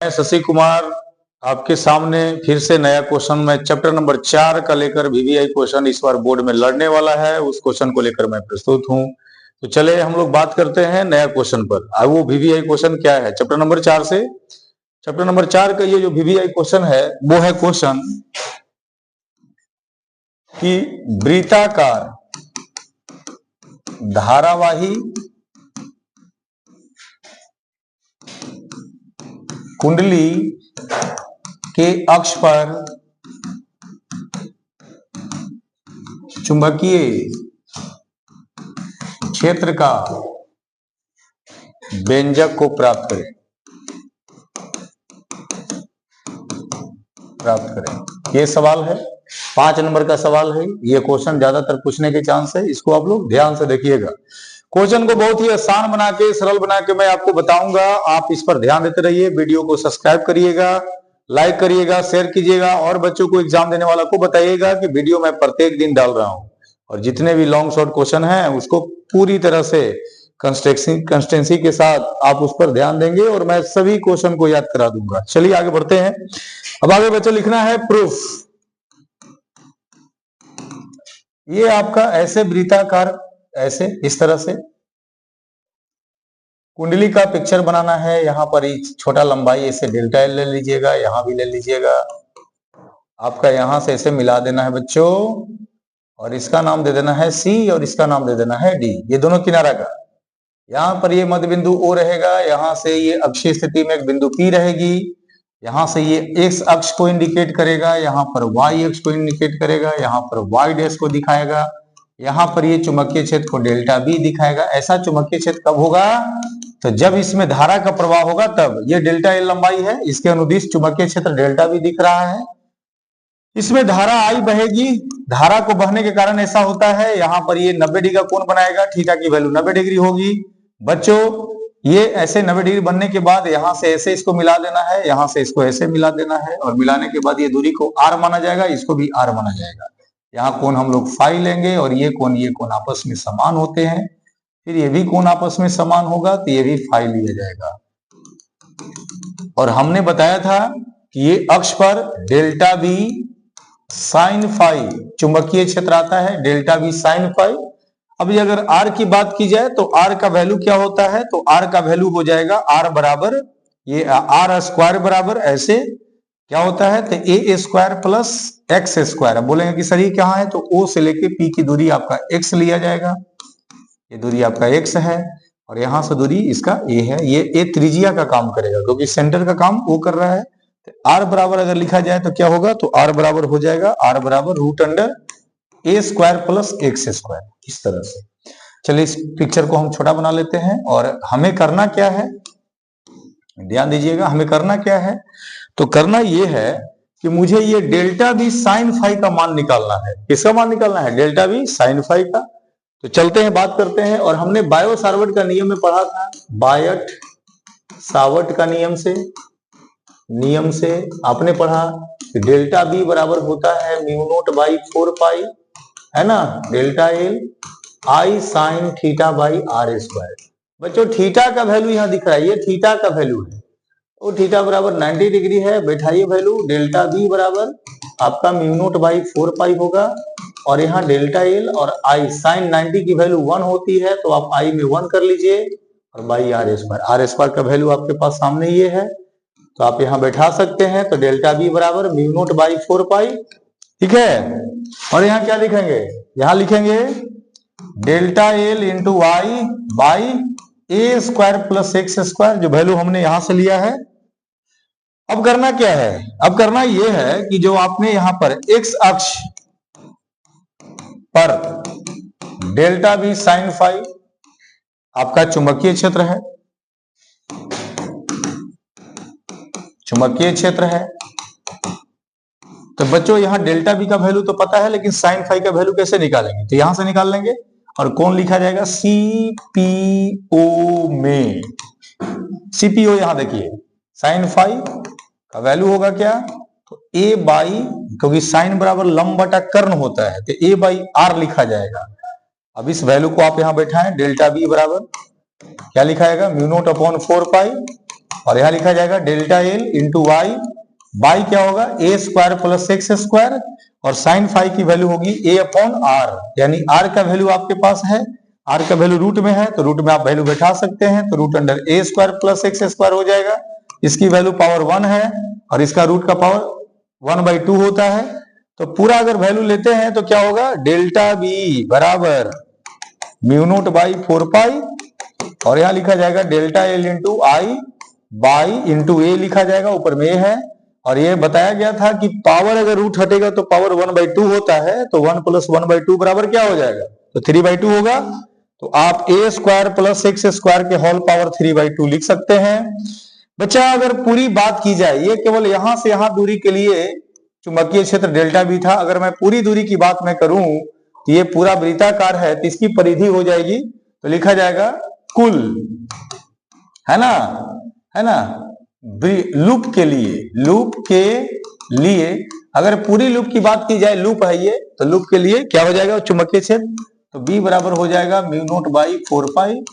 मैं शशि कुमार आपके सामने फिर से नया क्वेश्चन में चैप्टर नंबर 4 का लेकर वीवीआई क्वेश्चन इस बार बोर्ड में लड़ने वाला है। उस क्वेश्चन को लेकर मैं प्रस्तुत हूं। तो चले हम लोग बात करते हैं नया क्वेश्चन पर। अब वो वीवीआई क्वेश्चन क्या है चैप्टर नंबर 4 से। चैप्टर नंबर 4 का ये जो वीवीआई क्वेश्चन है वो है क्वेश्चन कि वृत्ताकार धारावाही कुंडली के अक्ष पर चुंबकीय क्षेत्र का व्यंजक को प्राप्त करें। ये सवाल है, 5 नंबर का सवाल है। ये क्वेश्चन ज्यादातर पूछने के चांस है, इसको आप लोग ध्यान से देखिएगा। क्वेश्चन को बहुत ही आसान बना के, सरल बना के मैं आपको बताऊंगा। आप इस पर ध्यान देते रहिए। वीडियो को सब्सक्राइब करिएगा, लाइक करिएगा, शेयर कीजिएगा और बच्चों को एग्जाम देने वाला को बताइएगा कि वीडियो मैं प्रत्येक दिन डाल रहा हूं। और जितने भी लॉन्ग शॉर्ट क्वेश्चन हैं उसको पूरी तरह से कंसिस्टेंसी के साथ आप उस पर ध्यान देंगे और मैं सभी क्वेश्चन को याद करा दूंगा। चलिए आगे बढ़ते हैं। अब आगे बच्चों लिखना है प्रूफ। ये आपका ऐसे वृत्ताकार, ऐसे इस तरह से कुंडली का पिक्चर बनाना है। यहाँ पर छोटा लंबाई ऐसे डेल्टा एल ले लीजिएगा, यहां भी ले लीजिएगा। आपका यहां से ऐसे मिला देना है बच्चों और इसका नाम दे देना है सी और इसका नाम दे देना है डी। ये दोनों किनारा का, यहाँ पर ये मध्य बिंदु ओ रहेगा। यहां से ये अक्षीय स्थिति में एक बिंदु पी रहेगी। यहां से ये एक्स अक्ष को इंडिकेट करेगा, यहाँ पर वाई अक्ष को इंडिकेट करेगा, यहाँ पर वाई डैश को दिखाएगा। यहाँ पर ये चुंबकीय क्षेत्र को डेल्टा बी दिखाएगा। ऐसा चुंबकीय क्षेत्र कब होगा? तो जब इसमें धारा का प्रवाह होगा तब। ये डेल्टा एल लंबाई है, इसके अनुदिश चुंबकीय क्षेत्र डेल्टा बी दिख रहा है। इसमें धारा आई बहेगी। धारा को बहने के कारण ऐसा होता है, यहाँ पर ये 90 डिग्री का कोण बनाएगा। थीटा की वैल्यू 90 डिग्री होगी। बच्चों ये ऐसे 90 डिग्री बनने के बाद यहाँ से ऐसे इसको मिला देना है, यहाँ से इसको ऐसे मिला देना है और मिलाने के बाद ये दूरी को आर माना जाएगा, इसको भी आर माना जाएगा। यहाँ कोण हम लोग फाई लेंगे और ये कोण आपस में समान होते हैं। फिर ये भी कोण आपस में समान होगा तो ये भी फाई लिया जाएगा। और हमने बताया था कि ये अक्ष पर डेल्टा बी साइन फाई चुंबकीय क्षेत्र आता है, डेल्टा बी साइन फाई। अब अगर आर की बात की जाए तो आर का वैल्यू क्या होता है? तो आर का वैल्यू हो जाएगा आर बराबर, ये आर स्क्वायर बराबर ऐसे क्या होता है? तो ए स्क्वायर प्लस एक्स स्क्वायर। अब बोलेंगे कि सर ये कहाँ है? तो ओ से लेके पी की दूरी आपका एक्स लिया जाएगा। ये दूरी आपका एक्स है और यहां से दूरी इसका ए है। ये ए त्रिज्या का काम करेगा क्योंकि सेंटर का काम वो कर रहा है। तो आर बराबर अगर लिखा जाए तो क्या होगा? तो आर बराबर हो जाएगा आर बराबर रूट अंडर ए स्क्वायर प्लस एक्स स्क्वायर, इस तरह से। चलिए इस पिक्चर को हम छोटा बना लेते हैं और हमें करना क्या है, ध्यान दीजिएगा। हमें करना क्या है? तो करना ये है कि मुझे ये डेल्टा बी साइन फाई का मान निकालना है। किसका मान निकालना है? डेल्टा बी साइन फाई का। तो चलते हैं, बात करते हैं। और हमने बायो सावर्ट का नियम में पढ़ा था। बायट सावर्ट का नियम से आपने पढ़ा कि डेल्टा बी बराबर होता है म्यू नोट बाई 4 पाई, है ना, delta L I sine theta by R square. बच्चों थीटा का वैल्यू यहाँ दिख रहा है, ये थीटा का वैल्यू है। तो थीटा बराबर 90 डिग्री है, बैठाइए वैल्यू। डेल्टा बी बराबर आपका म्यू नोट बाई 4 पाई होगा और यहाँ डेल्टा एल और आई साइन 90 की वैल्यू 1 होती है, तो आप आई में 1 कर लीजिए और बाई आर स्क्वायर का वैल्यू आपके पास सामने ये है, तो आप यहाँ बैठा सकते हैं। तो डेल्टा बी बराबर म्यू नोट बाई 4 पाई, ठीक है। और यहाँ क्या लिखेंगे? यहाँ लिखेंगे delta L into I by A square plus X square, जो वैल्यू हमने यहां से लिया है। अब करना क्या है? अब करना यह है कि जो आपने यहां पर एक्स अक्ष पर डेल्टा बी साइन फाई आपका चुंबकीय क्षेत्र है, चुंबकीय क्षेत्र है। तो बच्चों यहाँ डेल्टा बी का वैल्यू तो पता है, लेकिन साइन फाई का वैल्यू कैसे निकालेंगे? तो यहां से निकाल लेंगे और कौन लिखा जाएगा? सीपीओ में। सीपीओ यहां देखिए, साइन फाई का वैल्यू होगा क्या? तो ए बाई, क्योंकि साइन बराबर लंब बटा कर्ण होता है, तो ए बाई आर लिखा जाएगा। अब इस वैल्यू को आप यहां बैठाएं, डेल्टा बी बराबर क्या लिखा जाएगा? म्यू नोट अपॉन 4 पाई और यहां लिखा जाएगा delta L into Y, by क्या होगा A square plus X square, और साइन फाई की वैल्यू होगी ए अपॉन आर, यानी आर का वैल्यू आपके पास है, आर का वैल्यू रूट में है तो रूट में आप वैल्यू बैठा सकते हैं, तो रूट अंडर ए स्क्वायर प्लस एक्स स्क्वायर हो जाएगा, इसकी वैल्यू पावर 1 है और इसका रूट का पावर 1/2 होता है, तो पूरा अगर वैल्यू लेते हैं तो क्या होगा डेल्टा बी बराबर म्यू नोट बाई 4 पाई, और यहां लिखा जाएगा delta L into I by into A लिखा जाएगा, ऊपर में ए है, और ये बताया गया था कि पावर अगर रूट हटेगा तो पावर 1/2 होता है, तो 1 प्लस 1/2 बराबर क्या हो जाएगा, तो 3/2 होगा, तो आप ए स्क्वायर प्लस एक्स स्क्वायर के होल पावर 3/2 लिख सकते हैं। बच्चा अगर पूरी बात की जाए, ये केवल यहां से यहां दूरी के लिए चुंबकीय क्षेत्र डेल्टा बी था, अगर मैं पूरी दूरी की बात मैं करूं तो ये पूरा वृत्ताकार है, तो इसकी परिधि हो जाएगी, तो लिखा जाएगा कुल, है ना लूप के लिए अगर पूरी लूप की बात की जाए, लूप है ये, तो लूप के लिए क्या हो जाएगा चुंबकीय क्षेत्र, तो बी बराबर हो जाएगा म्यू नोट बाई 4 पाई,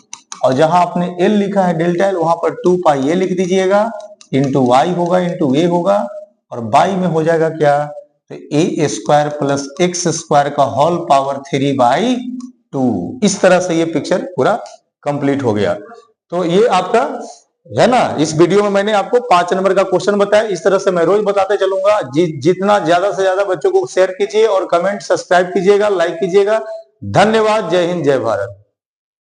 और जहां आपने एल लिखा है डेल्टा एल वहां पर 2 पाई ए लिख दीजिएगा, इंटू वाई होगा इंटू ए होगा, और बाई में हो जाएगा क्या, तो ए स्क्वायर प्लस एक्स स्क्वायर का होल पावर 3/2। इस तरह से ये पिक्चर पूरा कंप्लीट हो गया। तो ये आपका है ना, इस वीडियो में मैंने आपको 5 नंबर का क्वेश्चन बताया, इस तरह से मैं रोज बताते चलूंगा। जितना ज्यादा से ज्यादा बच्चों को शेयर कीजिए और कमेंट सब्सक्राइब कीजिएगा, लाइक कीजिएगा। धन्यवाद, जय हिंद, जय भारत।